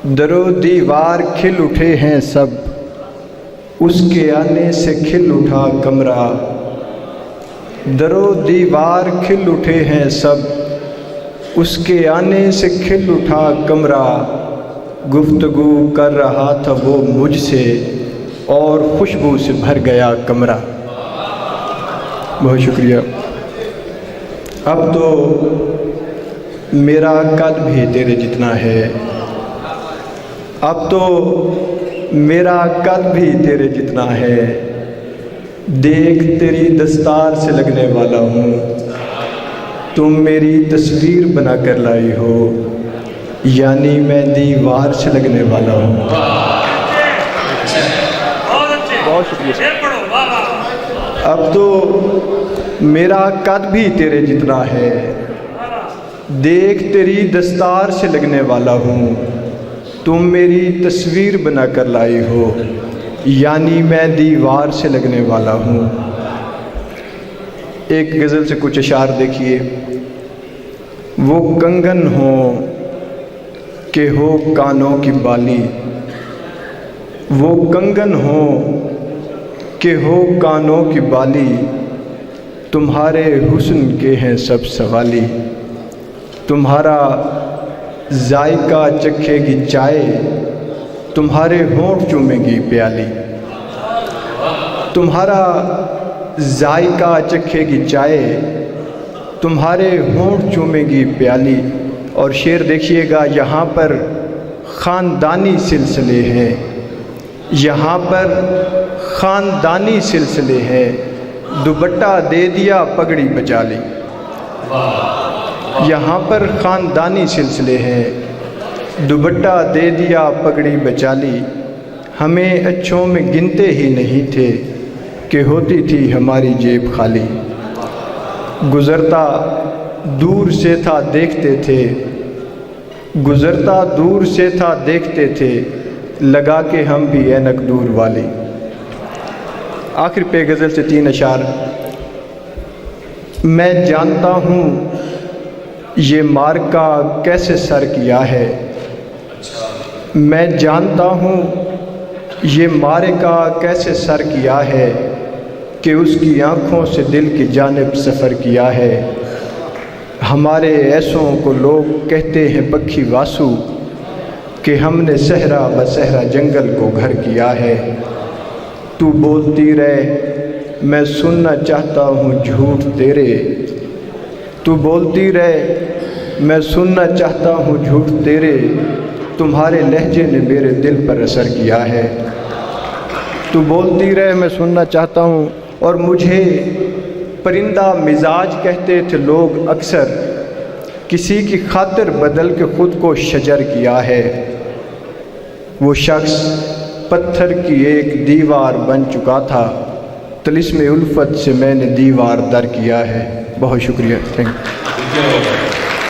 درو دیوار کھل اٹھے ہیں سب، اس کے آنے سے کھل اٹھا کمرہ۔ درو دیوار کھل اٹھے ہیں سب، اس کے آنے سے کھل اٹھا کمرہ۔ گفتگو کر رہا تھا وہ مجھ سے، اور خوشبو سے بھر گیا کمرہ۔ بہت شکریہ۔ اب تو میرا قد بھی تیرے جتنا ہے، اب تو میرا قد بھی تیرے جتنا ہے۔ دیکھ تیری دستار سے لگنے والا ہوں، تم میری تصویر بنا کر لائی ہو، یعنی میں دیوار سے لگنے والا ہوں۔ بہت شکریہ۔ اب تو میرا قد بھی تیرے جتنا ہے، دیکھ تیری دستار سے لگنے والا ہوں، تم میری تصویر بنا کر لائی ہو، یعنی میں دیوار سے لگنے والا ہوں۔ ایک غزل سے کچھ اشعار دیکھیے۔ وہ کنگن ہو کہ ہو کانوں کی بالی، وہ کنگن ہو کہ ہو کانوں کی بالی، تمہارے حسن کے ہیں سب سوالی۔ تمہارا ذائقہ چکھے گی چائے، تمہارے ہونٹ چومے گی پیالی۔ تمہارا ذائقہ چکھے گی چائے، تمہارے ہونٹ چومے گی پیالی۔ اور شعر دیکھیے گا، یہاں پر خاندانی سلسلے ہیں، یہاں پر خاندانی سلسلے ہیں، دوپٹہ دے دیا پگڑی بچا لی۔ یہاں پر خاندانی سلسلے ہیں، دوپٹہ دے دیا پگڑی بچا لی۔ ہمیں اچھوں میں گنتے ہی نہیں تھے کہ ہوتی تھی ہماری جیب خالی۔ گزرتا دور سے تھا دیکھتے تھے، گزرتا دور سے تھا دیکھتے تھے، لگا کہ ہم بھی اینک دور والی۔ آخر پہ غزل سے 3 اشعار۔ میں جانتا ہوں یہ مارکا کیسے سر کیا ہے، میں جانتا ہوں یہ مارکا کیسے سر کیا ہے، کہ اس کی آنکھوں سے دل کی جانب سفر کیا ہے۔ ہمارے ایسوں کو لوگ کہتے ہیں پکھی واسو، کہ ہم نے صحرا بصحرا جنگل کو گھر کیا ہے۔ تو بولتی رہ میں سننا چاہتا ہوں جھوٹ تیرے، تو بولتی رہ میں سننا چاہتا ہوں جھوٹ تیرے، تمہارے لہجے نے میرے دل پر اثر کیا ہے۔ تو بولتی رہ میں سننا چاہتا ہوں۔ اور مجھے پرندہ مزاج کہتے تھے لوگ اکثر، کسی کی خاطر بدل کے خود کو شجر کیا ہے۔ وہ شخص پتھر کی ایک دیوار بن چکا تھا، طلسم الفت سے میں نے دیوار در کیا ہے۔ بہت شکریہ، تھینک یو۔